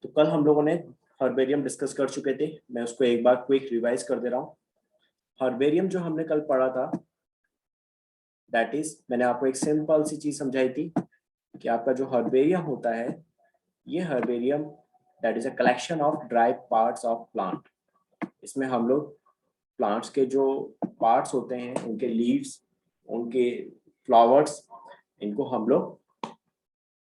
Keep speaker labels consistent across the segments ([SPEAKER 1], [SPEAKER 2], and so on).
[SPEAKER 1] तो कल हम लोगों ने हर्बेरियम डिस्कस कर चुके थे, मैं उसको एक बार क्विक रिवाइज कर दे रहा हूँ। हर्बेरियम जो हमने कल पढ़ा था, दैट इज, मैंने आपको एक सिंपल सी चीज समझाई थी कि आपका जो हर्बेरियम होता है, ये herbarium that is a collection of dry parts of plant. इसमें हम लोग प्लांट्स के जो पार्ट्स होते हैं, उनके लीव्स, उनके फ्लावर्स, इनको हम लोग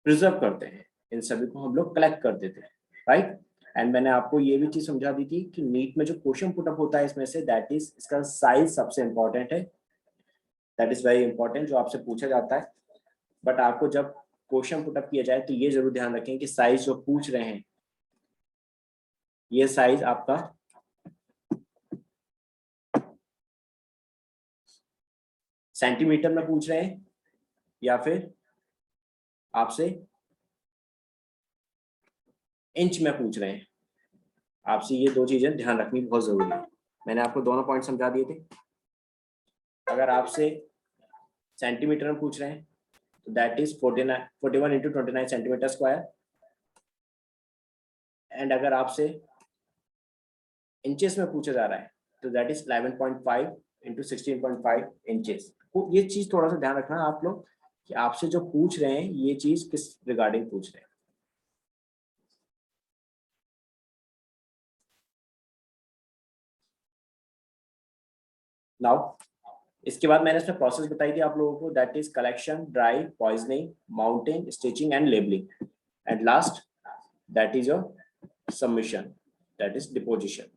[SPEAKER 1] प्रिजर्व करते हैं, इन सभी को हम लोग कलेक्ट कर देते हैं, राइट। एंड मैंने आपको ये भी चीज समझा दी थी कि नीट में जो क्वेश्चन पुटअप होता है इसमें से, दैट इज, इसका साइज सबसे इंपॉर्टेंट है, दैट इज वेरी इंपॉर्टेंट, जो आपसे पूछा जाता है। बट आपको जब क्वेश्चन पुटअप किया जाए तो ये जरूर ध्यान रखें कि साइज जो पूछ रहे हैं, ये साइज आपका सेंटीमीटर में पूछ रहे हैं या फिर आपसे इंच में पूछ रहे हैं। आपसे ये दो चीजें ध्यान रखनी बहुत जरूरी है। मैंने आपको दोनों पॉइंट समझा दिए थे। अगर आपसे सेंटीमीटर में पूछ रहे हैं तो that is 41 into 29 centimetre square, and अगर आपसे इंचेस में पूछा जा रहा है तो दैट इज 11.5 इंटू 16.5 इंचेस। ये चीज थोड़ा सा ध्यान रखना आप लोग कि आपसे जो पूछ रहे हैं ये चीज किस रिगार्डिंग पूछ रहे हैं। नाउ इसके बाद मैंने इसमें प्रोसेस बताई थी आप लोगों को, that is collection, dry, poisoning, mounting, stitching and labelling, and last that is your submission, that is deposition.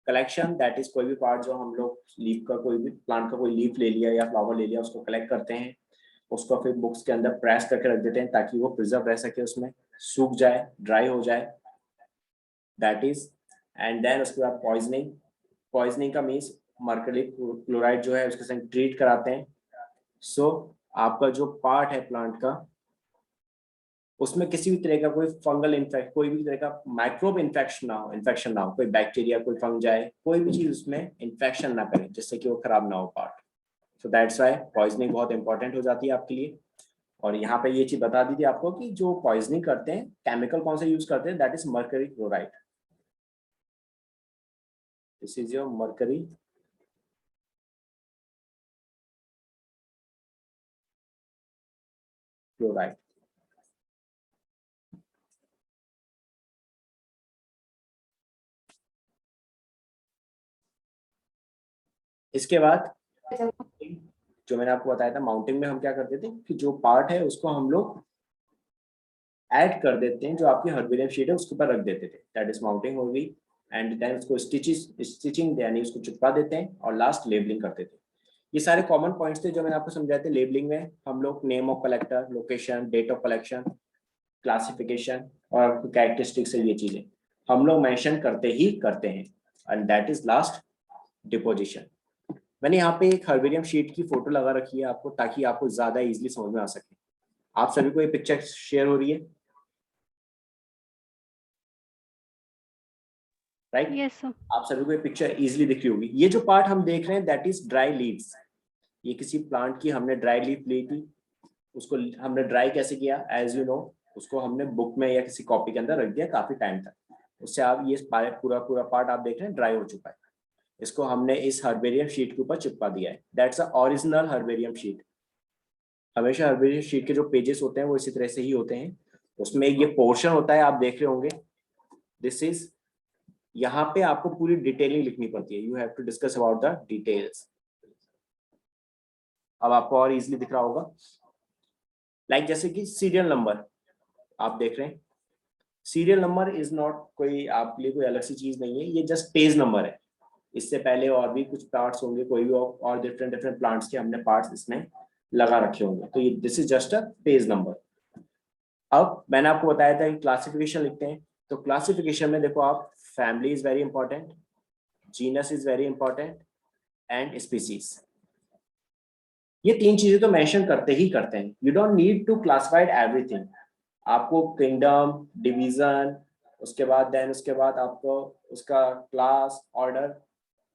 [SPEAKER 1] Collection that is कोई भी पार्ट जो हम लोग लीफ का, कोई भी प्लांट का कोई लीफ ले लिया या फ्लावर ले लिया, उसको कलेक्ट करते हैं, उसको फिर बुक्स के अंदर प्रेस करके रख देते हैं ताकि वो प्रिजर्व रह सके, उसमें सूख जाए, ड्राई हो जाए, दैट इज। एंड देन उसके बाद पॉइजनिंग, पॉइजनिंग का मीन्स मर्करी क्लोराइड जो है उसके संग ट्रीट कराते हैं। सो आपका जो पार्ट है प्लांट का, उसमें किसी भी तरह का कोई फंगल इन्फेक्ट, कोई भी तरह का माइक्रोब इन्फेक्शन ना हो, कोई बैक्टीरिया, कोई फंगजाई, कोई भी चीज उसमें इन्फेक्शन ना करे जिससे कि वो खराब ना हो part. So that's why poisoning बहुत इंपॉर्टेंट हो जाती है आपके लिए। और यहाँ पे ये चीज बता दी थी आपको कि जो पॉइजनिंग करते हैं, केमिकल कौन सा यूज करते हैं, that is mercury chloride. This is your mercury chloride. इसके बाद जो मैंने आपको बताया था, माउंटिंग में हम क्या करते थे कि जो पार्ट है उसको हम लोग ऐड कर देते हैं, जो आपकी हर्बेरियम शीट है उसके ऊपर रख देते थे, दैट इज माउंटिंग हो गई। एंड देन उसको स्टिचिंग यानी उसको चिपका देते हैं, और लास्ट लेबलिंग करते थे। ये सारे कॉमन पॉइंट्स थे जो मैंने आपको समझाए थे। लेबलिंग में हम लोग name of collector, location, date of collection, classification और कैरेक्टरिस्टिक्स है, ये चीजें हम लोग मेंशन करते ही करते हैं। And that is last deposition. मैंने यहाँ पे एक हर्बेरियम शीट की फोटो लगा रखी है आपको, ताकि आपको ज्यादा इजीली समझ में आ सके। आप सभी को ये पिक्चर शेयर हो रही है, राइट?
[SPEAKER 2] Yes sir.
[SPEAKER 1] आप सभी को ये पिक्चर इजीली दिख रही होगी। ये जो पार्ट हम देख रहे हैं दैट इज ड्राई लीव्स। ये किसी प्लांट की हमने ड्राई लीफ ली थी, उसको हमने ड्राई कैसे किया, एज यू नो, उसको हमने बुक में या किसी कॉपी के अंदर रख दिया काफी टाइम तक, उससे आप ये पूरा पूरा पार्ट आप देख रहे हैं ड्राई हो चुका है। इसको हमने इस हर्बेरियम शीट के ऊपर चिपका दिया है, that's a original herbarium sheet. हमेशा हर्बेरियम शीट के जो पेजेस होते हैं वो इसी तरह से ही होते हैं। उसमें ये पोर्शन होता है, आप देख रहे होंगे, दिस इज, यहाँ पे आपको पूरी डिटेलिंग लिखनी पड़ती है, you have to discuss about the details. अब आपको और इजीली दिख रहा होगा, लाइक जैसे कि सीरियल नंबर आप देख रहे हैं। सीरियल नंबर इज नॉट कोई आपके लिए कोई अलग सी चीज नहीं है, ये जस्ट पेज नंबर है। इससे पहले और भी कुछ पार्ट्स होंगे, कोई भी और डिफरेंट डिफरेंट प्लांट्स के हमने पार्ट्स इसमें लगा रखे होंगे, तो ये this is just a page number. अब मैंने आपको बताया था कि क्लासिफिकेशन लिखते हैं, तो क्लासिफिकेशन में देखो आप, family is very important, genus is very important, and species. ये तीन चीजें तो मेंशन करते ही करते हैं, you don't need to classified everything. आपको किंगडम, डिवीजन, उसके बाद आपको उसका क्लास, ऑर्डर,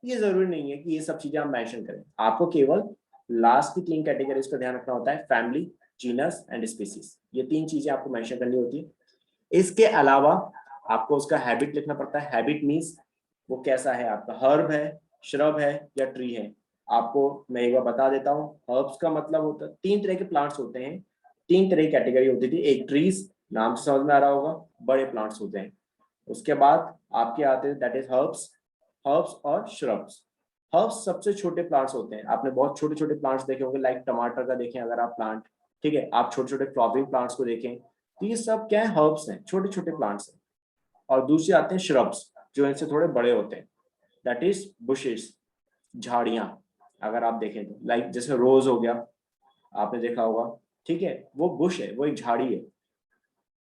[SPEAKER 1] ये जरूरी नहीं है कि ये सब चीजें आप मेंशन करें। आपको केवल लास्ट की तीन कैटेगरीज का ध्यान रखना होता है, फैमिली, जीनस एंड स्पीसीज। ये तीन चीजें आपको मेंशन करनी होती है। इसके अलावा आपको उसका हैबिट लिखना पड़ता है। हैबिट मीन्स वो कैसा है, आपका हर्ब है, श्रब है या ट्री है। आपको मैं एक बार बता देता हूँ, हर्ब्स का मतलब होता है 3 तरह के प्लांट्स होते हैं, 3 तरह की कैटेगरी होती थी। एक ट्रीज, नाम से समझ में आ रहा होगा, बड़े प्लांट्स होते हैं। उसके बाद आपके आते हैं दैट इज हर्ब्स, हर्ब्स और श्रब्स। हर्ब्स सबसे छोटे प्लांट्स होते हैं, आपने बहुत छोटे छोटे प्लांट्स देखे होंगे, लाइक टमाटर का देखें अगर आप प्लांट, ठीक है, आप छोटे छोटे फ्लावरिंग प्लांट्स को देखें, तो ये सब क्या है, हर्ब्स हैं, छोटे छोटे प्लांट्स हैं। और दूसरे आते हैं श्रब्स, जो इनसे थोड़े बड़े होते हैं, दैट इज बुशेस, झाड़ियां। अगर आप देखें तो लाइक जैसे रोज हो गया, आपने देखा होगा, ठीक है, वो बुश है, वो एक झाड़ी है।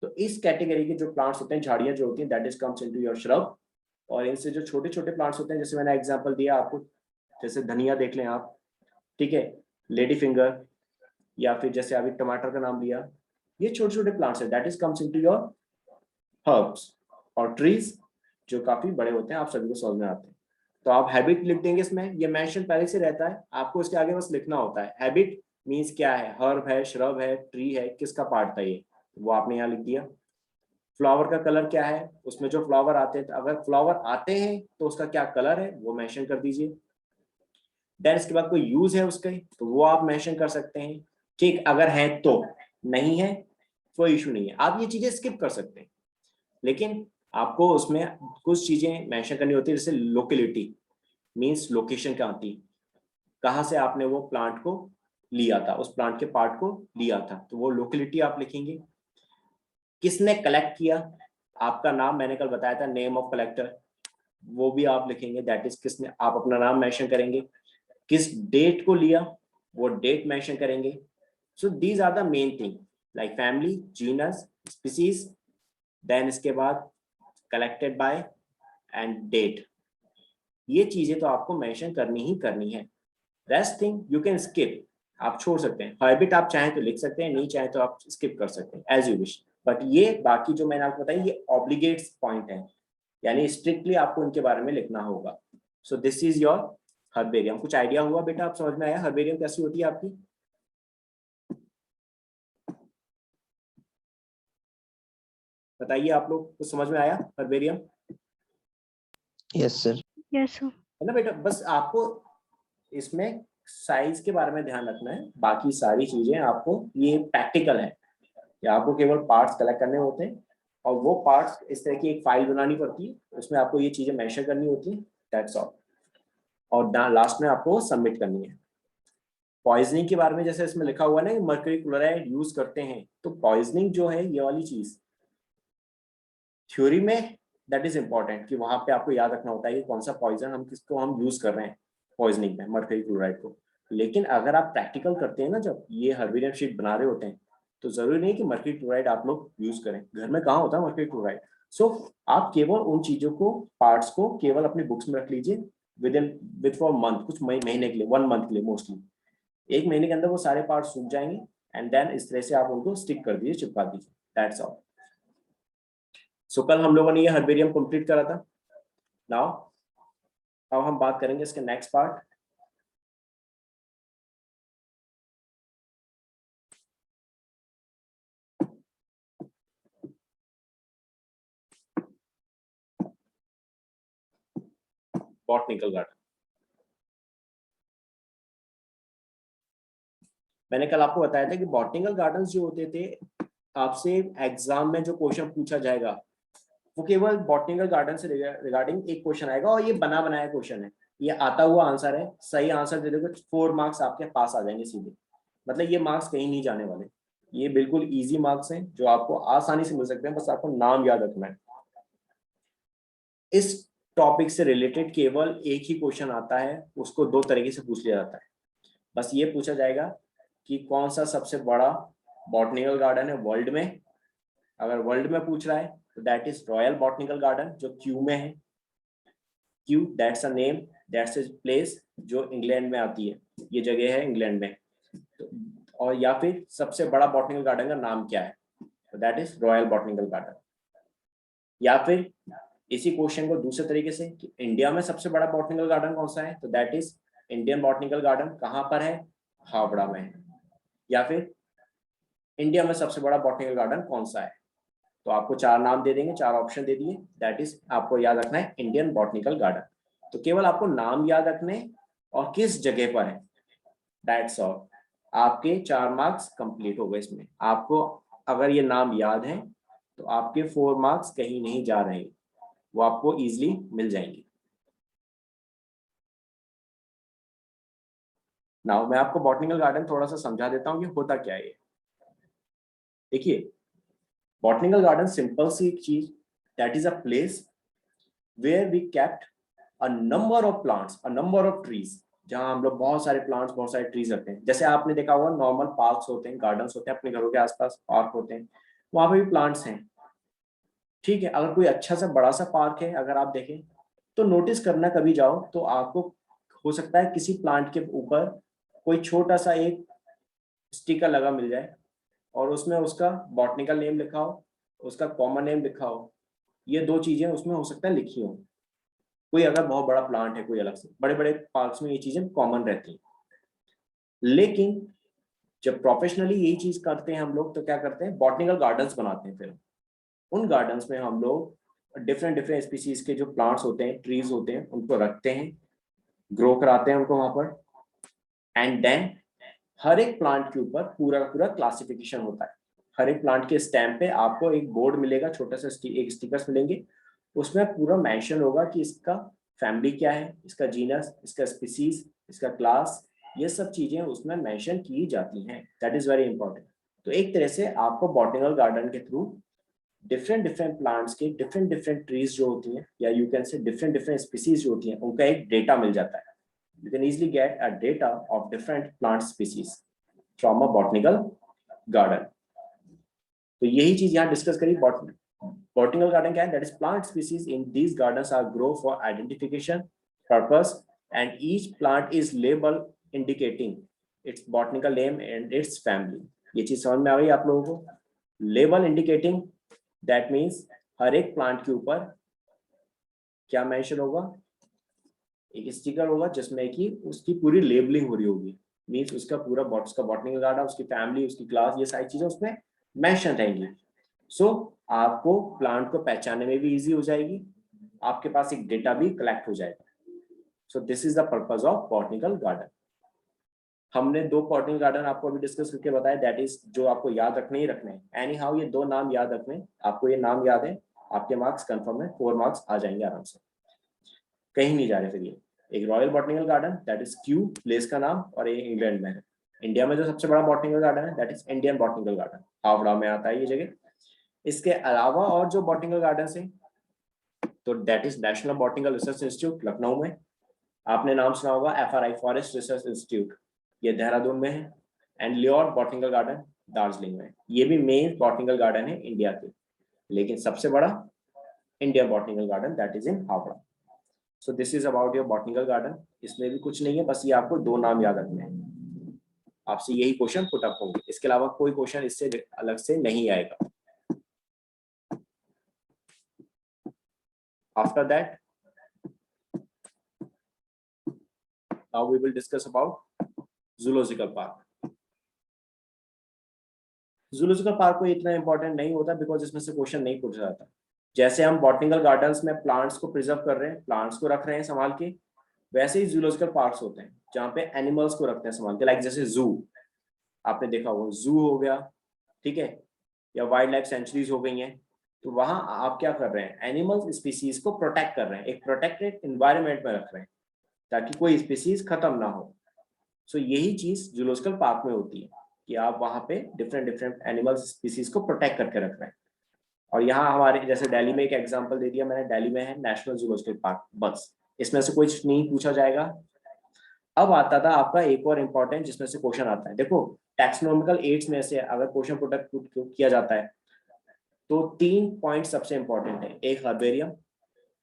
[SPEAKER 1] तो इस कैटेगरी के जो प्लांट्स होते हैं, झाड़ियां जो होती हैं, that is comes into your shrub. और इनसे जो छोटे छोटे प्लांट्स होते हैं, जैसे मैंने एग्जांपल दिया आपको, जैसे धनिया देख लें आप, ठीक है, लेडी फिंगर, या फिर जैसे अभी टमाटर का नाम लिया, ये छोटे छोटे प्लांट्स है, that is comes into your herbs. और ट्रीज जो काफी बड़े होते हैं, आप सभी को समझ में आते हैं। तो आप हैबिट लिख देंगे इसमें, ये मेंशन पहले से रहता है, आपको इसके आगे बस लिखना होता है। हैबिट मीन्स क्या है, हर्ब है, श्रब है, ट्री है, किसका पार्ट था ये, वो आपने यहाँ लिख दिया। फ्लावर का कलर क्या है, उसमें जो फ्लावर आते हैं, तो अगर फ्लावर आते हैं तो उसका क्या कलर है वो मेंशन कर दीजिए। देन इसके बाद कोई यूज है उसके, तो वो आप मेंशन कर सकते हैं, ठीक, अगर है तो। नहीं है कोई इशू नहीं है, आप ये चीजें स्किप कर सकते हैं। लेकिन आपको उसमें कुछ चीजें मेंशन करनी होती है, जैसे लोकेलिटी मीन्स लोकेशन क्या आती है, कहाँ से आपने वो प्लांट को लिया था, उस प्लांट के पार्ट को लिया था, तो वो लोकेलिटी आप लिखेंगे। किसने कलेक्ट किया, आपका नाम मैंने कल बताया था, नेम ऑफ कलेक्टर, वो भी आप लिखेंगे, दैट इज किसने, आप अपना नाम मेंशन करेंगे। किस डेट को लिया, वो डेट मेंशन करेंगे। So these are the main thing, like family, genus, species, then इसके बाद कलेक्टेड बाय एंड डेट। ये चीजें तो आपको मेंशन करनी ही करनी है। Rest thing you can skip, आप छोड़ सकते हैं। हैबिट आप चाहें तो लिख सकते हैं, नहीं चाहें तो आप स्किप कर सकते हैं, एज यू विश। बट ये बाकी जो मैंने आपको बताया, ये ऑब्लिगेट्स पॉइंट है, यानी स्ट्रिक्टली आपको इनके बारे में लिखना होगा। सो दिस इज योर हर्बेरियम। कुछ आइडिया हुआ बेटा, आप समझ में आया हर्बेरियम कैसी होती है आपकी? बताइए, आप लोग कुछ समझ में आया herbarium?
[SPEAKER 2] Yes sir.
[SPEAKER 3] Yes sir.
[SPEAKER 1] है ना बेटा, बस आपको इसमें साइज के बारे में ध्यान रखना है, बाकी सारी चीजें आपको, ये प्रैक्टिकल है, या आपको केवल पार्ट्स कलेक्ट करने होते हैं, और वो पार्ट्स इस तरह की एक फाइल बनानी पड़ती है, उसमें आपको ये चीजें मेंशन करनी होती है, दैट्स ऑल। और लास्ट में आपको सबमिट करनी है। पॉइजनिंग के बारे में जैसे इसमें लिखा हुआ है ना कि मर्क्यूरी क्लोराइड यूज करते हैं, तो पॉइजनिंग जो है ये वाली चीज थ्योरी में दैट इज इंपॉर्टेंट, कि वहां पे आपको याद रखना होता है कि कौन सा पॉइजन हम किसको हम यूज कर रहे हैं पॉइजनिंग में, मर्क्यूरी क्लोराइड को। लेकिन अगर आप प्रैक्टिकल करते हैं ना, जब ये हर्बेरियम शीट बना रहे होते हैं, तो जरूरी नहीं कि मर्क्यूरी क्लोराइड आप लोग यूज करें, घर में कहाँ होता है मर्क्यूरी क्लोराइड। सो आप केवल उन चीजों को, पार्ट्स को केवल अपनी बुक्स में रख लीजिए, विद फॉर मंथ, कुछ महीने के लिए, 1 मंथ के लिए मोस्टली, 1 महीने के अंदर वो सारे पार्ट सूख जाएंगे, एंड देन इस तरह से आप उनको स्टिक कर दीजिए, चिपका दीजिए, दैट्स ऑल। सो कल हम लोगों ने ये हर्बेरियम कंप्लीट करा था। नाउ अब हम बात करेंगे इसके नेक्स्ट पार्ट, बॉटनिकल गार्डन। मैंने कल आपको बताया था कि बॉटनिकल गार्डन्स जो होते थे, आपसे एग्जाम में जो क्वेश्चन पूछा जाएगा, वो केवल बॉटनिकल गार्डन से रिगार्डिंग एक क्वेश्चन आएगा, और ये बना बनाया क्वेश्चन है, ये आता हुआ आंसर है, सही आंसर दे दोगे 4 मार्क्स आपके पास आ जाएंगे सीधे, मतलब ये मार्क्स कहीं नहीं जाने वाले, ये बिल्कुल इजी मार्क्स हैं जो आपको आसानी से मिल सकते हैं, बस आपको नाम याद रखना है। इस टॉपिक से रिलेटेड केवल एक ही क्वेश्चन आता है, उसको 2 तरीके से पूछ लिया जाता है। बस ये पूछा जाएगा कि कौन सा सबसे बड़ा बॉटनिकल गार्डन है वर्ल्ड में, अगर वर्ल्ड में पूछ रहा है तो that is royal botanical garden, जो क्यू में है। Q that's a name, that's a place जो इंग्लैंड में आती है, ये जगह है इंग्लैंड में। तो, और या फिर सबसे बड़ा बॉटनिकल गार्डन का नाम क्या है, तो that is royal botanical garden. या फिर इसी क्वेश्चन को दूसरे तरीके से कि इंडिया में सबसे बड़ा बॉटनिकल गार्डन कौन सा है, तो that is Indian botanical garden, कहाँ पर है, हावड़ा में है। या फिर इंडिया में सबसे बड़ा बॉटनिकल गार्डन कौन सा है, तो आपको 4 नाम दे देंगे, 4 ऑप्शन दे दिए, दैट इज आपको याद रखना है इंडियन बॉटनिकल गार्डन। तो केवल आपको नाम याद रखने और किस जगह पर है, दैट्स ऑल। आपके 4 मार्क्स कंप्लीट हो गए इसमें। आपको अगर ये नाम याद है तो आपके 4 मार्क्स कहीं नहीं जा रहे, वो आपको इजीली मिल जाएंगे। नाउ मैं आपको बॉटनिकल गार्डन थोड़ा सा समझा देता हूँ कि होता क्या है। देखिए, बॉटनिकल गार्डन सिंपल सी एक चीज, that is a place where we kept a number of plants, a number of trees, जहां हम लोग बहुत सारे प्लांट्स, बहुत सारे ट्रीज रखते हैं। जैसे आपने देखा होगा नॉर्मल पार्क्स होते हैं, गार्डन्स होते हैं, अपने घरों के आसपास पार्क होते हैं, वहां पे भी प्लांट्स हैं। ठीक है, अगर कोई अच्छा सा बड़ा सा पार्क है अगर आप देखें तो नोटिस करना, कभी जाओ तो आपको हो सकता है किसी प्लांट के ऊपर कोई छोटा सा एक स्टिकर लगा मिल जाए और उसमें उसका बॉटनिकल नेम लिखा हो, उसका कॉमन नेम लिखा हो। ये 2 चीजें उसमें हो सकता है लिखी हो। कोई अगर बहुत बड़ा प्लांट है कोई अलग से, बड़े बड़े पार्क्स में ये चीजें कॉमन रहती हैं। लेकिन जब प्रोफेशनली यही चीज करते हैं हम लोग तो क्या करते हैं, बॉटनिकल गार्डन्स बनाते हैं। फिर उन गार्डन्स में हम लोग डिफरेंट डिफरेंट स्पीसीज के जो प्लांट्स होते हैं, ट्रीज होते हैं, उनको रखते हैं, ग्रो कराते हैं उनको वहां पर। एंड देन हर एक प्लांट के ऊपर पूरा पूरा क्लासिफिकेशन होता है। हर एक प्लांट के स्टैम्प पे आपको एक बोर्ड मिलेगा, छोटा सा एक स्टिकर्स मिलेंगे, उसमें पूरा मेंशन होगा कि इसका फैमिली क्या है, इसका जीनस, इसका स्पीसीज, इसका क्लास, ये सब चीजें उसमें मेंशन की जाती हैं। That is very important. तो एक तरह से आपको बॉटनिकल गार्डन के थ्रू डिफरेंट डिफरेंट प्लांट्स के डिफरेंट डिफरेंट ट्रीज जो होती हैं, या you can say different different species जो होती हैं, उनका एक डेटा मिल जाता है। You can easily get a data of different plant species from a botanical garden. तो यही चीज यहाँ डिस्कस करी। बॉटनिकल गार्डन क्या है, that is plant species in these gardens are grow for identification purpose and each plant is label indicating its botanical name and its family. ये चीज समझ में आ गई आप लोगों को? लेबल इंडिकेटिंग, दैट मीन्स हर एक प्लांट के ऊपर क्या मेंशन होगा, एक स्टिकर होगा जिसमें कि उसकी पूरी लेबलिंग हो रही होगी। मीन्स उसका पूरा उसका बॉटनिकल गार्डन, उसकी फैमिली, उसकी क्लास, ये सारी चीजें उसमें मेंशन रहेंगी। सो आपको प्लांट को पहचानने में भी इजी हो जाएगी, आपके पास एक डेटा भी कलेक्ट हो जाएगा। सो this is the purpose of botanical garden. हमने 2 बॉटनिकल गार्डन आपको अभी डिस्कस करके बताया, दैट इज जो आपको याद रखने ही रखने हैं। एनी हाउ ये 2 नाम याद रखने, आपको ये नाम याद है, आपके मार्क्स कंफर्म है, 4 मार्क्स आ जाएंगे आराम से, कहीं नहीं जा रहे। फिर ये एक royal botanical garden, that is Q place का नाम, और ये इंग्लैंड में है। इंडिया में जो सबसे बड़ा बॉटनिकल गार्डन है that is Indian botanical garden, Howrah में आता है ये जगह। इसके अलावा और जो बॉटनिकल गार्डन है तो that is national botanical research institute Lucknow में। आपने नाम सुना होगा FRI फॉरेस्ट रिसर्च इंस्टीट्यूट, ये देहरादून में है। एंड लियोर बॉटनिकल गार्डन दार्जिलिंग में। ये भी मेन बॉटनिकल गार्डन है इंडिया के, लेकिन सबसे बड़ा Indian botanical garden that is in Howrah. So this is about your botanical garden. इसमें भी कुछ नहीं है, बस ये आपको 2 नाम याद रखने हैं। आपसे यही क्वेश्चन पुट अप होंगे, इसके अलावा कोई क्वेश्चन इससे अलग से नहीं आएगा। After that now we will discuss about zoological park. zoological park को इतना इंपॉर्टेंट नहीं होता बिकॉज इसमें से क्वेश्चन नहीं पूछा जाता। जैसे हम बॉटनिकल गार्डन्स में प्लांट्स को प्रिजर्व कर रहे हैं, प्लांट्स को रख रहे हैं संभाल के, वैसे ही जूलॉजिकल पार्क्स होते हैं जहाँ पे एनिमल्स को रखते हैं संभाल के। लाइक जैसे जू, आपने देखा होगा जू हो गया, ठीक है, या वाइल्ड लाइफ सेंचुरीज हो गई हैं। तो वहां आप क्या कर रहे हैं, एनिमल्स स्पीसीज को प्रोटेक्ट कर रहे हैं, एक प्रोटेक्टेड एनवायरनमेंट में रख रहे हैं ताकि कोई स्पीसीज खत्म ना हो। सो यही चीज जूलॉजिकल पार्क में होती है कि आप वहां पे डिफरेंट डिफरेंट एनिमल्स स्पीसीज को प्रोटेक्ट करके रख रहे हैं। और यहाँ हमारे जैसे दिल्ली में एक एग्जांपल दे दिया मैंने, दिल्ली में है नेशनल जूलॉजिकल पार्क, बस इसमें से कुछ नहीं पूछा जाएगा। अब आता था आपका एक और इम्पोर्टेंट जिसमें से क्वेश्चन आता है। देखो टैक्सोनॉमिकल एड्स में से अगर क्वेश्चन पुट किया जाता है तो 3 पॉइंट सबसे इंपॉर्टेंट है, एक हर्बेरियम,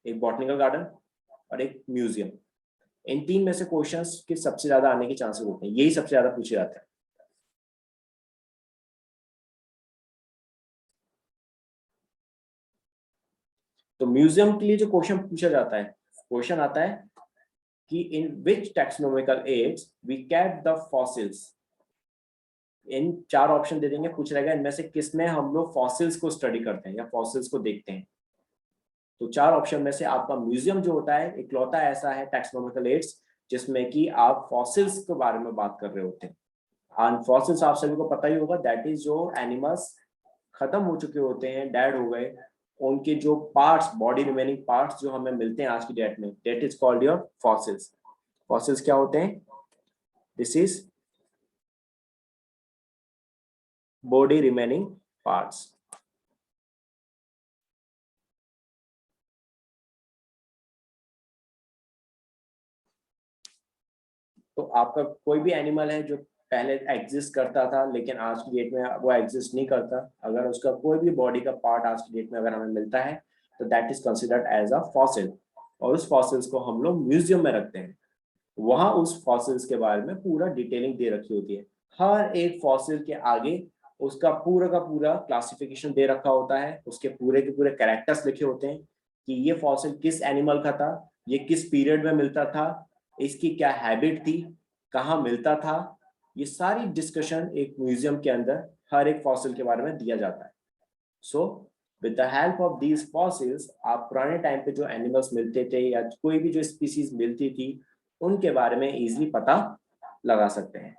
[SPEAKER 1] एक बॉटनिकल गार्डन और एक म्यूजियम। इन 3 में से क्वेश्चंस के सबसे ज्यादा आने के चांसेस होते हैं, यही सबसे ज्यादा पूछे जाते हैं। तो म्यूजियम के लिए जो क्वेश्चन पूछा जाता है, क्वेश्चन आता है कि in which taxonomical aids we kept the fossils. इन 4 ऑप्शन दे देंगे, पूछ रहेगा इनमें से किस में हम लोग फॉसिल्स को स्टडी करते हैं या फॉसिल्स को देखते हैं। तो 4 ऑप्शन में से आपका म्यूजियम जो होता है इकलौता ऐसा है टैक्सोनॉमिकल एड्स जिसमें कि आप फॉसिल्स के बारे में बात कर रहे होते हैं। और फॉसिल्स आप सभी को पता ही होगा, दैट इज जो एनिमल्स खत्म हो चुके होते हैं, डेड हो गए, उनके जो पार्ट्स, बॉडी रिमेनिंग पार्ट्स जो हमें मिलते हैं आज की डेट में, that is called your fossils. Fossils क्या होते हैं? This is body remaining parts. तो आपका कोई भी एनिमल है जो पहले एग्जिस्ट करता था लेकिन आज की डेट में वो एग्जिस्ट नहीं करता, अगर उसका कोई भी बॉडी का पार्ट आज की डेट में अगर हमें मिलता है तो that is considered as a fossil, और उस फॉसिल्स को हम लोग म्यूजियम में रखते हैं। वहां उस फॉसिल्स के बारे में पूरा डिटेलिंग दे रखी होती है, हर एक फॉसिल के आगे उसका पूरा का पूरा क्लासिफिकेशन दे रखा होता है, उसके पूरे के पूरे कैरेक्टर्स लिखे होते हैं कि ये फॉसिल किस एनिमल का था, ये किस पीरियड में मिलता था, इसकी क्या हैबिट थी, कहाँ मिलता था। ये सारी डिस्कशन एक म्यूजियम के अंदर हर एक फॉसिल के बारे में दिया जाता है। So with the help of these fossils आप पुराने टाइम पे जो एनिमल्स मिलते थे या कोई भी जो स्पीसीज मिलती थी उनके बारे में इजीली पता लगा सकते हैं।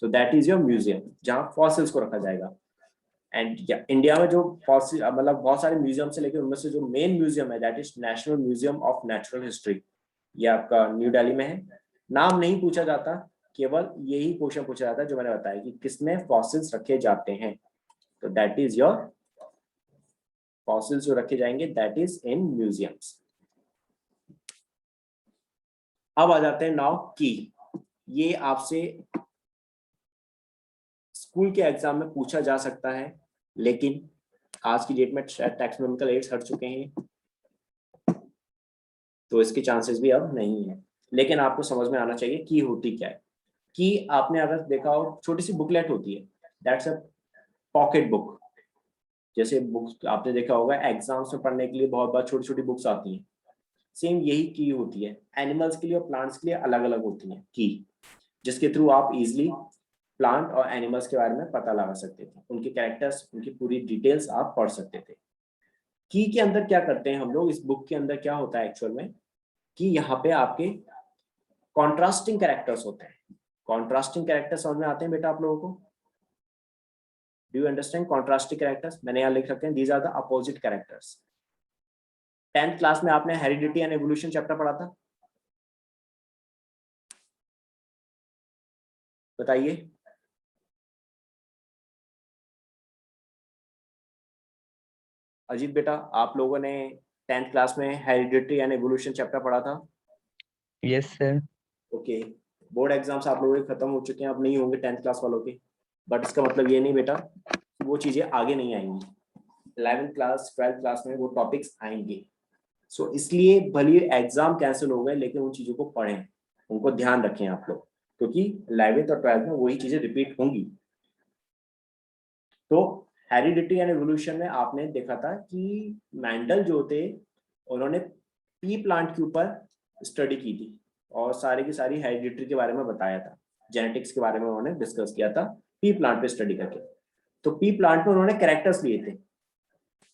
[SPEAKER 1] So that is your museum जहाँ फॉसिल्स को रखा जाएगा। एंड इंडिया में जो फॉसिल मतलब बहुत सारे म्यूजियम से, लेकिन उनमें से जो मेन म्यूजियम है that is national museum of natural history. ये आपका न्यू दिल्ली में है। नाम नहीं पूछा जाता, केवल यही क्वेश्चन पूछा जाता है जो मैंने बताया कि किसमें फॉसिल्स रखे जाते हैं। तो दैट इज योर फॉसिल्स जो रखे जाएंगे दैट इज इन म्यूजियम्स। अब आ जाते हैं नाउ की। ये आपसे स्कूल के एग्जाम में पूछा जा सकता है, लेकिन आज की डेट में टैक्सोनॉमिकल एड्स हट चुके हैं तो इसके चांसेस भी अब नहीं है। लेकिन आपको समझ में आना चाहिए की होती क्या है। की आपने अगर देखा हो, छोटी सी बुकलेट होती है, दैट्स अ पॉकेट बुक। जैसे बुक्स आपने देखा होगा एग्जाम्स में पढ़ने के लिए बहुत बार छोटी छोटी बुक्स आती हैं, सेम यही की होती है। एनिमल्स के लिए और प्लांट्स के लिए अलग अलग होती है की, जिसके थ्रू आप इजिली प्लांट और एनिमल्स के बारे में पता लगा सकते थे, उनके कैरेक्टर्स, उनकी पूरी डिटेल्स आप पढ़ सकते थे। की के अंदर क्या करते हैं हम लोग, इस बुक के अंदर क्या होता है एक्चुअल में, कि यहाँ पे आपके कॉन्ट्रास्टिंग कैरेक्टर्स होते हैं। कॉन्ट्रास्टिंग कैरेक्टर्स समझ में आते हैं बेटा आप लोगों को? Do you understand contrasting characters? मैंने यहाँ लिख रखे हैं, these are the opposite characters. 10th class में आपने हेरिडिटी एंड एवोल्यूशन चैप्टर पढ़ा था, बताइए। अजीत बेटा, आप लोगों ने 10th क्लास में हेरिडिटी एंड एवोल्यूशन चैप्टर पढ़ा था?
[SPEAKER 2] Yes sir.
[SPEAKER 1] Okay, board exams आप लोगों के खत्म हो चुके हैं, अब नहीं होंगे 10th क्लास वालों के, बट इसका मतलब ये नहीं बेटा वो चीजें आगे नहीं आएंगी। 11th क्लास 12th क्लास में वो टॉपिक्स आएंगे। सो इसलिए भले एग्जाम कैंसिल हो गए लेकिन उन चीजों को पढ़ें, उनको ध्यान रखें आप लोग, क्योंकि 11th और 12th में वही चीजें रिपीट होंगी। तो हेरिडिटी एंड एवोल्यूशन में आपने देखा था कि मैंडल जो थे उन्होंने पी प्लांट के ऊपर स्टडी की थी और सारी की सारी हेरिडिटी के बारे में बताया था, जेनेटिक्स के बारे में उन्होंने डिस्कस किया था पी प्लांट पे स्टडी करके। तो पी प्लांट में उन्होंने कैरेक्टर्स लिए थे,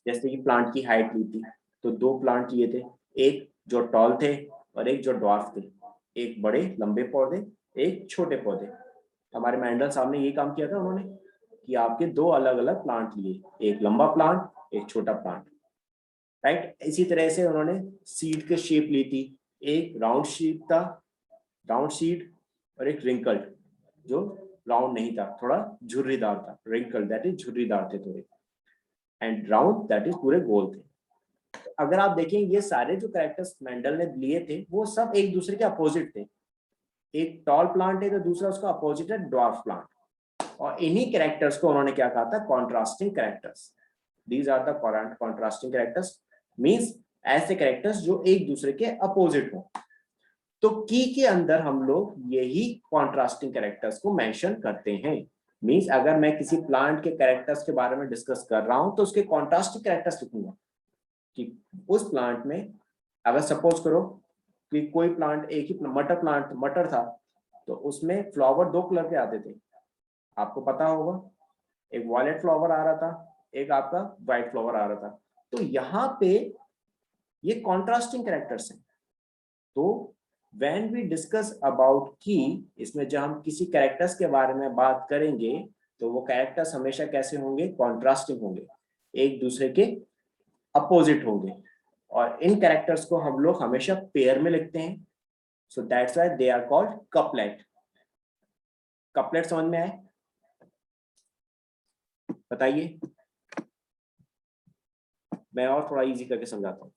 [SPEAKER 1] जैसे कि प्लांट की हाइट ली थी, तो 2 प्लांट लिए थे, एक जो टॉल थे और एक जो ड्वार्फ थे, एक बड़े लंबे पौधे, एक छोटे पौधे। हमारे मैंडल साहब ने ये काम किया था उन्होंने कि आपके 2 अलग अलग प्लांट लिए, एक लंबा प्लांट एक छोटा प्लांट, राइट। इसी तरह से उन्होंने सीड के शेप ली थी, एक राउंड शेप था, राउंड सीड, और एक रिंकल्ड जो राउंड नहीं था, थोड़ा झुर्रीदार था, रिंकल्ड दैट इज झुर्रीदार थे थोड़े, एंड राउंड दैट इज पूरे गोल थे। अगर आप देखें ये सारे जो कैरेक्टर्स मेंडल ने लिए थे वो सब एक दूसरे के अपोजिट थे। एक टॉल प्लांट है तो दूसरा उसका अपोजिट है ड्वार्फ प्लांट, और इन्हीं कैरेक्टर्स को उन्होंने क्या कहा था, contrasting characters. These are the contrasting characters, means ऐसे कैरेक्टर्स जो एक दूसरे के अपोजिट हो। तो की के अंदर हम लोग यही कॉन्ट्रास्टिंग कैरेक्टर्स को मेंशन करते हैं। मींस अगर मैं किसी प्लांट के कैरेक्टर्स के बारे में डिस्कस कर रहा हूं तो उसके कॉन्ट्रास्टिंग कैरेक्टर्स लिखूंगा कि उस प्लांट में, अगर सपोज करो कि कोई प्लांट, एक ही मटर प्लांट मटर था, तो उसमें फ्लावर 2 कलर के आते थे, आपको पता होगा, एक वॉयलेट फ्लावर आ रहा था, एक आपका व्हाइट फ्लावर आ रहा था। तो यहाँ पे ये कॉन्ट्रास्टिंग कैरेक्टर्स हैं। तो व्हेन वी डिस्कस अबाउट की, इसमें जब हम किसी कैरेक्टर्स के बारे में बात करेंगे तो वो कैरेक्टर्स हमेशा कैसे होंगे, कॉन्ट्रास्टिंग होंगे, एक दूसरे के अपोजिट होंगे। और इन कैरेक्टर्स को हम लोग हमेशा पेयर में लिखते हैं, so that's why they are called couplet. Couplet समझ में आए? बताइए, मैं और थोड़ा इजी करके समझाता हूँ।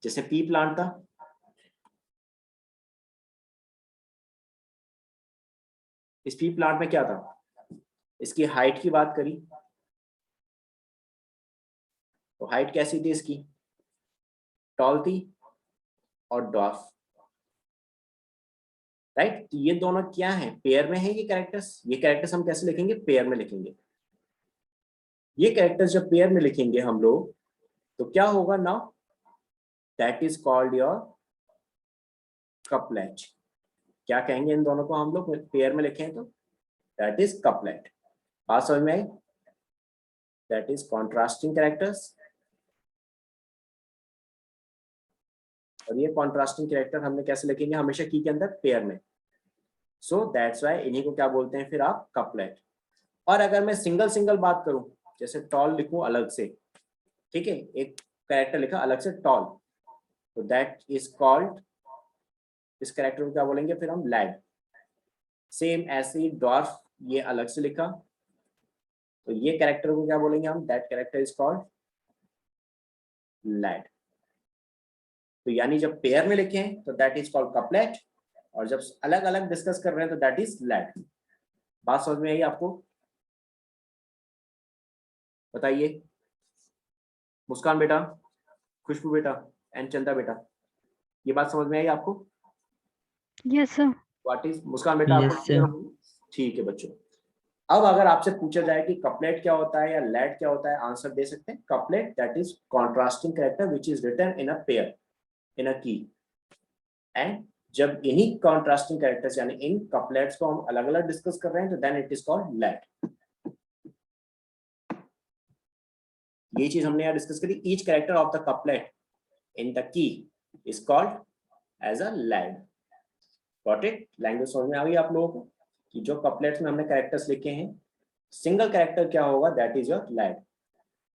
[SPEAKER 1] जैसे पी प्लांट था, इस पी प्लांट में क्या था, इसकी हाइट की बात करी तो हाइट कैसी थी इसकी, टॉल थी और डॉर्फ, राइट। तो ये दोनों क्या है, पेयर में है ये कैरेक्टर्स। ये कैरेक्टर्स हम कैसे लिखेंगे, पेयर में लिखेंगे। ये कैरेक्टर्स जब पेयर में लिखेंगे हम लोग तो क्या होगा now, that is called your couplet. क्या कहेंगे इन दोनों को हम लोग पेयर में लिखें तो, दैट इज कपलेट। बात समझ में आई? दैट इज कॉन्ट्रास्टिंग कैरेक्टर्स, और ये कॉन्ट्रास्टिंग कैरेक्टर हमने कैसे लिखेंगे, हमेशा की के अंदर पेयर में। सो दैट्स व्हाई इन्हीं को क्या बोलते हैं फिर आप, कपलेट। और अगर मैं सिंगल सिंगल बात करूं, जैसे टॉल लिखूं अलग से, ठीक है, एक कैरेक्टर लिखा अलग से टॉल, तो दैट इज कॉल्ड, इस कैरेक्टर को क्या बोलेंगे फिर हम, लैड। सेम ऐसे ही डॉर्फ, ये अलग से लिखा तो ये कैरेक्टर को क्या बोलेंगे हम, that character is called lead. तो यानी जब पेयर में लिखें तो दैट इज कॉल्ड कपलेट, और जब अलग अलग डिस्कस कर रहे हैं तो दैट इज लैड। बात समझ में आई आपको? बताइए, मुस्कान बेटा, खुशबू बेटा एंड चंदा बेटा, ये बात समझ में आई आपको?
[SPEAKER 3] Yes sir.
[SPEAKER 1] व्हाट इज, मुस्कान बेटा आपको
[SPEAKER 2] Yes,
[SPEAKER 1] clear
[SPEAKER 2] sir.
[SPEAKER 1] होगी? ठीक है बच्चों। अब अगर आपसे पूछा जाए कि कपलेट क्या होता है या लैड क्या होता है, आंसर दे सकते हैं, couplet that is contrasting character which is written in a pair in a key. And जब इन्हीं कॉन्ट्रास्टिंग कैरेक्टर्स यानी इन कपलेट्स को हम अलग अलग डिस्कस कर रहे हैं तो then it is called lead. ये चीज हमने यहाँ डिस्कस करी, each character of the couplet in the key is called as a lead. Got it? Language समझ में आ गई आप लोगों को कि जो कपलेट्स में हमने कैरेक्टर्स लिखे हैं, सिंगल कैरेक्टर क्या होगा, दैट इज योर लैड।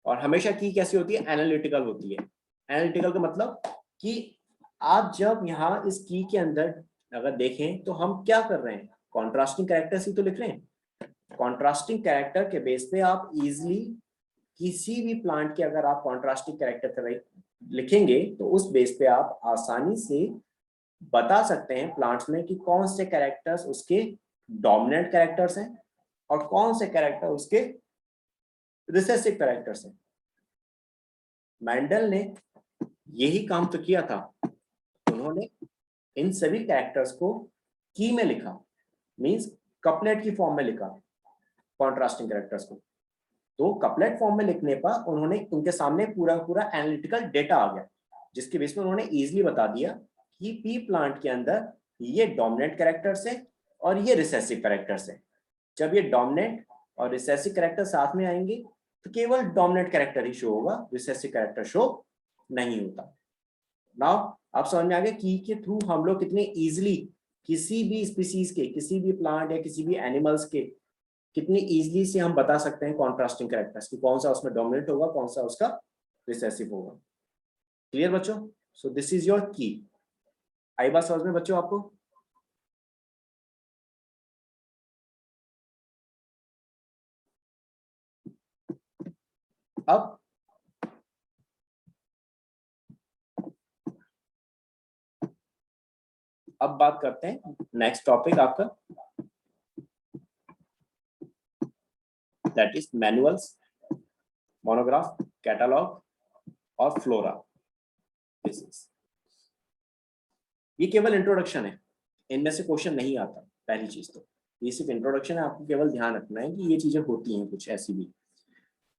[SPEAKER 1] और हमेशा की कैसी होती है, एनालिटिकल होती है। एनालिटिकल का मतलब कि आप जब यहाँ इस की के अंदर अगर देखें तो हम क्या कर रहे हैं, कॉन्ट्रास्टिंग कैरेक्टर्स ही तो लिख रहे हैं। कॉन्ट्रास्टिंग कैरेक्टर के बेस पे आप इजिली किसी भी प्लांट के अगर आप कॉन्ट्रास्टिंग कैरेक्टर लिखेंगे तो उस बेस पे आप आसानी से बता सकते हैं प्लांट्स में कि कौन से कैरेक्टर्स उसके डोमिनेंट कैरेक्टर्स हैं और कौन से कैरेक्टर उसके रिसेसिव कैरेक्टर्स हैं। मैंडल ने यही काम तो किया था, उन्होंने इन सभी कैरेक्टर्स को की में लिखा, मींस कपलेट की फॉर्म में लिखा कॉन्ट्रास्टिंग कैरेक्टर्स को। तो कपलेट फॉर्म में लिखने पर उन्होंने उनके सामने पूरा पूरा एनालिटिकल डेटा आ गया, जिसके बेस में उन्होंने इजीली बता दिया कि पी प्लांट के अंदर ये डोमिनेंट कैरेक्टर्स है और ये रिसेसिव कैरेक्टर्स है। जब ये डोमिनेंट और रिसेसिव कैरेक्टर साथ में आएंगे तो केवल डोमिनेंट कैरेक्टर ही शो होगा, रिसेसिव कैरेक्टर शो नहीं होता। नाउ आप समझ में आ गया की के थ्रू हम लोग कितने इजीली किसी भी स्पीसीज के, किसी भी प्लांट या किसी भी एनिमल्स के कितनी इजीली से हम बता सकते हैं कॉन्ट्रास्टिंग कैरेक्टर्स कि कौन सा उसमें डोमिनेंट होगा, कौन सा उसका रिसेसिव होगा। क्लियर बच्चों? सो दिस इज योर की। आई बात समझ में बच्चों आपको? अब बात करते हैं नेक्स्ट टॉपिक आपका, that is manuals, monograph, catalogue और फ्लोरा। ये केवल इंट्रोडक्शन है, इनमें से क्वेश्चन नहीं आता। पहली चीज तो ये सिर्फ इंट्रोडक्शन है, आपको केवल ध्यान रखना है कि ये चीजें होती हैं कुछ ऐसी भी।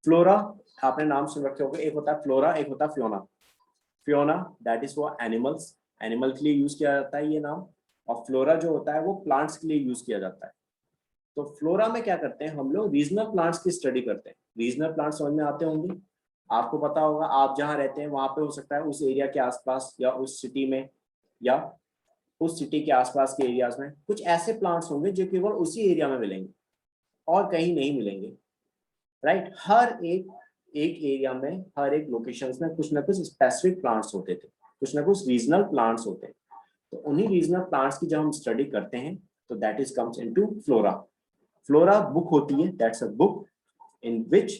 [SPEAKER 1] फ्लोरा आपने नाम सुन रखे होंगे, एक होता है फ्लोरा, एक होता है Fiona. Fiona that is for animals, animal के लिए यूज किया जाता है ये नाम, और फ्लोरा जो होता है वो प्लांट्स के लिए यूज किया जाता है। तो फ्लोरा में क्या करते हैं हम लोग, रीजनल प्लांट्स की स्टडी करते हैं। रीजनल प्लांट्स समझ में आते होंगे, आपको पता होगा आप जहाँ रहते हैं वहां पे हो सकता है उस एरिया के आसपास या उस सिटी में या उस सिटी के आसपास के एरियाज में कुछ ऐसे प्लांट्स होंगे जो केवल उसी एरिया में मिलेंगे और कहीं नहीं मिलेंगे, राइट। हर एक एरिया में, हर एक लोकेशंस में कुछ ना कुछ स्पेसिफिक प्लांट्स होते थे, कुछ ना कुछ रीजनल प्लांट्स होते हैं। तो उन्हीं रीजनल प्लांट्स की जब हम स्टडी करते हैं तो that is comes into flora. Flora book होती है, that's a book in which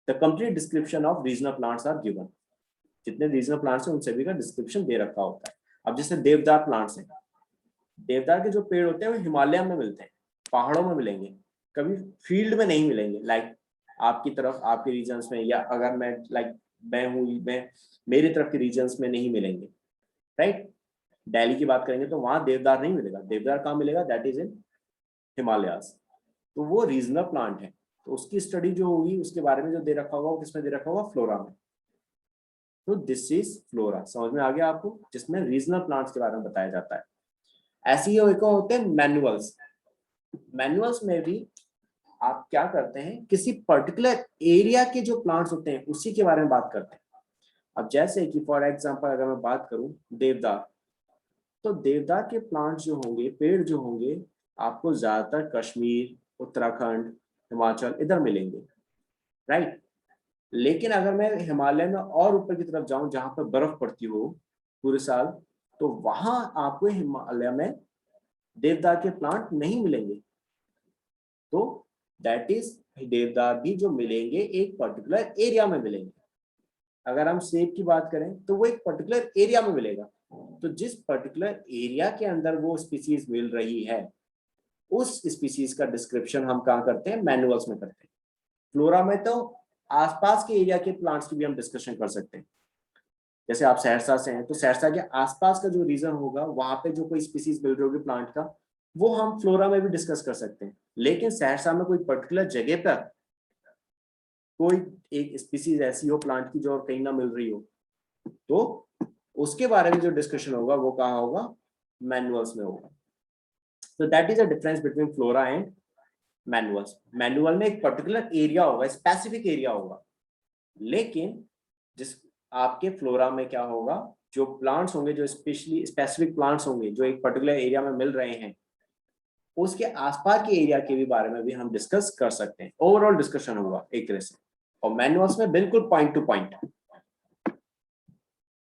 [SPEAKER 1] the complete description of regional plants are given. जितने रीजनल प्लांट्स हैं उन सभी का डिस्क्रिप्शन दे रखा होता है। अब जैसे देवदार प्लांट्स हैं, देवदार के जो पेड़ होते हैं वो हिमालय में मिलते हैं, पहाड़ों में मिलेंगे, कभी फील्ड में नहीं मिलेंगे। लाइक आपकी तरफ, आपके रीजन्स में, या अगर मैं मैं मेरी तरफ के रीजन्स में नहीं मिलेंगे, राइट। दिल्ली की बात करेंगे तो वहां देवदार नहीं मिलेगा। देवदार कहाँ मिलेगा? That is in Himalayas. तो वो रीजनल प्लांट है, तो उसकी स्टडी जो होगी उसके बारे में जो दे रखा होगा वो किसमें दे रखा होगा? फ्लोरा में। तो दिस इज फ्लोरा, समझ में आ गया आपको, जिसमें रीजनल प्लांट्स के बारे में बताया जाता है। ऐसे ही एक और होते हैं मैनुअल्स। मैनुअल्स में भी आप क्या करते हैं, किसी पर्टिकुलर एरिया के जो प्लांट्स होते हैं उसी के बारे में बात करते हैं। अब जैसे कि फॉर एग्जांपल अगर मैं बात करूं देवदार, तो देवदार के प्लांट्स जो होंगे, पेड़ जो होंगे, आपको ज्यादातर कश्मीर, उत्तराखंड, हिमाचल इधर मिलेंगे, राइट। लेकिन अगर मैं हिमालय में और ऊपर की तरफ जाऊं जहां पर बर्फ पड़ती हो पूरे साल, तो वहां आपको हिमालय में देवदार के प्लांट नहीं मिलेंगे। तो दैट इज, देवदार भी जो मिलेंगे एक पर्टिकुलर एरिया में मिलेंगे। अगर हम सेब की बात करें तो वो एक पर्टिकुलर एरिया में मिलेगा। तो जिस पर्टिकुलर एरिया के अंदर वो स्पीसीज मिल रही है, उस स्पीसीज का डिस्क्रिप्शन हम कहाँ करते हैं? मैनुअल्स में करते हैं। फ्लोरा में तो आसपास के एरिया के प्लांट्स की भी हम डिस्कशन कर सकते हैं। जैसे आप सहरसा से हैं तो सहरसा के आसपास का जो रीजन होगा वहां पे जो कोई स्पीसीज मिल रही होगी प्लांट का, वो हम फ्लोरा में भी डिस्कस कर सकते हैं। लेकिन सहरसा में कोई पर्टिकुलर जगह पर कोई एक स्पीसीज ऐसी हो प्लांट की जो कहीं ना मिल रही हो, तो उसके बारे में जो डिस्कशन होगा वो कहाँ होगा? मैनुअल्स में होगा। तो that is a difference between flora and manuals. Manual में एक पर्टिकुलर एरिया होगा, स्पेसिफिक एरिया होगा, लेकिन जिस आपके फ्लोरा में क्या होगा, जो प्लांट्स होंगे, जो स्पेशली स्पेसिफिक प्लांट्स होंगे जो एक पर्टिकुलर एरिया में मिल रहे हैं, उसके आसपास के एरिया के भी बारे में भी हम डिस्कस कर सकते हैं। ओवरऑल डिस्कशन होगा एक तरह से, और मैनुअल्स में बिल्कुल point two point.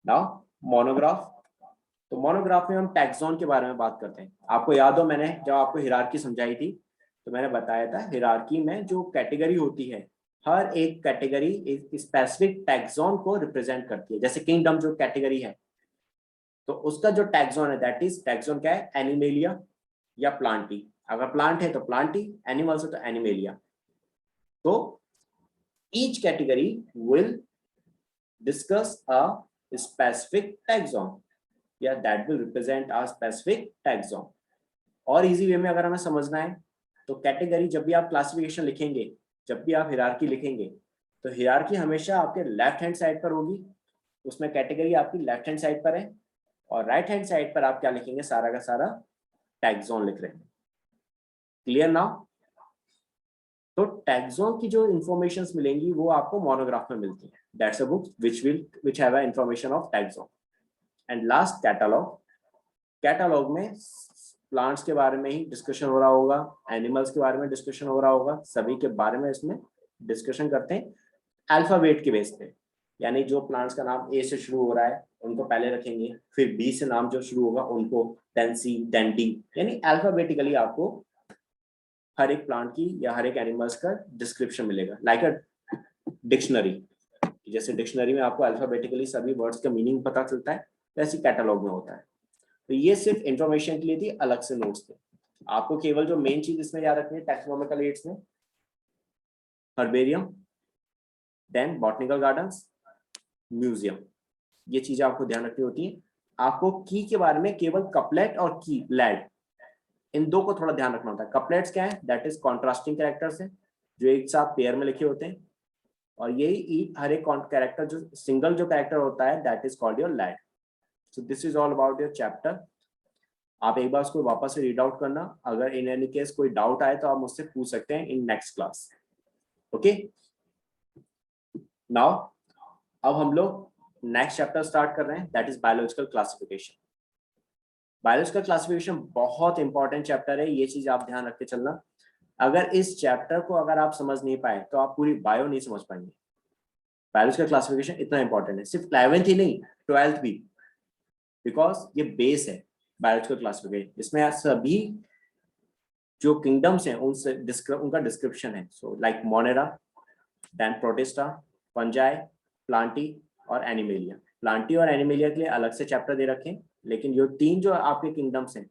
[SPEAKER 1] Now monograph. तो मोनोग्राफ में हम टैक्सॉन के बारे में बात करते हैं। आपको याद हो मैंने जब आपको हिरार्की समझाई थी तो मैंने बताया था हिरार्की में जो कैटेगरी होती है, हर एक कैटेगरी एक स्पेसिफिक टैक्सॉन को रिप्रेजेंट करती है। जैसे किंगडम जो कैटेगरी है, तो उसका जो टैक्सॉन है दैट इज, टैक्सॉन क्या है? एनिमेलिया या प्लांटी। अगर प्लांट है तो प्लांटी, एनिमल्स है तो एनिमेलिया। तो each category will discuss a specific taxon, या that will represent a specific taxon. और इजी वे में अगर हमें समझना है तो कैटेगरी, जब भी आप क्लासिफिकेशन लिखेंगे, जब भी आप हिरार्की लिखेंगे, तो हिरार्की हमेशा आपके लेफ्ट हैंड साइड पर होगी, उसमें कैटेगरी आपकी लेफ्ट हैंड साइड पर है, और राइट हैंड साइड पर आप क्या लिखेंगे? सारा का सारा टैक्सॉन लिख रहे हैं। Clear now? तो टैक्सॉन की जो इंफॉर्मेशन मिलेंगी वो आपको मोनोग्राफ में मिलती है। That's a book which have a information of taxon. And last catalogue. Catalogue में प्लांट्स के बारे में ही डिस्कशन हो रहा होगा, एनिमल्स के बारे में डिस्कशन हो रहा होगा, सभी के बारे में इसमें डिस्कशन करते हैं अल्फाबेट के बेस पे। यानी जो प्लांट्स का नाम ए से शुरू हो रहा है उनको पहले रखेंगे, फिर बी से नाम जो शुरू होगा उनको, देन सी, देन डी, यानी अल्फाबेटिकली आपको हर एक प्लांट की या हर एक एनिमल्स का डिस्क्रिप्शन मिलेगा, लाइक अ डिक्शनरी। जैसे डिक्शनरी में आपको अल्फाबेटिकली सभी वर्ड्स का मीनिंग पता चलता है, वैसे कैटलॉग में होता है। तो ये सिर्फ इंफॉर्मेशन के लिए थी, अलग से नोट्स थे। आपको केवल जो मेन चीज इसमें याद रखनी है टैक्सोनॉमिकल एड्स में, herbarium, then botanical gardens, museum, ये चीजें आपको ध्यान रखनी होती है। आपको की के बारे में केवल कपलेट और की लैड, इन दो को थोड़ा ध्यान रखना होता है। कपलेट्स क्या है? दैट इज कॉन्ट्रास्टिंग कैरेक्टर्स है जो एक साथ पेयर में लिखे होते हैं, और यही हर एक कैरेक्टर जो सिंगल जो कैरेक्टर होता है that is called your lead. So this is all about your chapter आप एक बार उसको वापस से रीड आउट करना, अगर इन एनी केस कोई डाउट आए तो आप मुझसे पूछ सकते हैं in next class. Okay, now अब हम लोग नेक्स्ट चैप्टर स्टार्ट कर रहे हैं, that is biological classification. Biological classification बहुत इंपॉर्टेंट चैप्टर है, ये चीज आप ध्यान रख के चलना। अगर इस चैप्टर को अगर आप समझ नहीं पाए तो आप पूरी बायो नहीं समझ पाएंगे। बायोलॉजिकल क्लासिफिकेशन इतना इंपॉर्टेंट है, सिर्फ 11th ही नहीं 12th भी, बिकॉज ये बेस है बायोलॉजिकल क्लासिफिकेशन। इसमें सभी जो किंगडम्स हैं उनसे उनका डिस्क्रिप्शन है। So like Monera, then Protista, Fungi, Plantae और एनिमेलिया। प्लांटी और एनिमेलिया के लिए अलग से चैप्टर दे रखे हैं, लेकिन ये तीन जो आपके किंगडम्स हैं,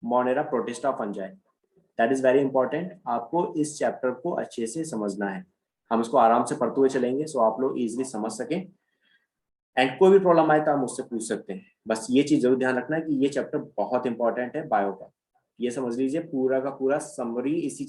[SPEAKER 1] Monera, protista, fungi, that is very important. आपको इस चैप्टर को अच्छे से समझना है, हम इसको आराम से पढ़ते हुए चलेंगे सो आप लोग इजीली समझ सकें। एंड कोई भी प्रॉब्लम आए तो आप मुझसे पूछ सकते हैं। बस ये चीज जरूर ध्यान रखना है कि ये चैप्टर बहुत इंपॉर्टेंट है बायो का। ये समझ लीजिए पूरा का पूरा समरी इसी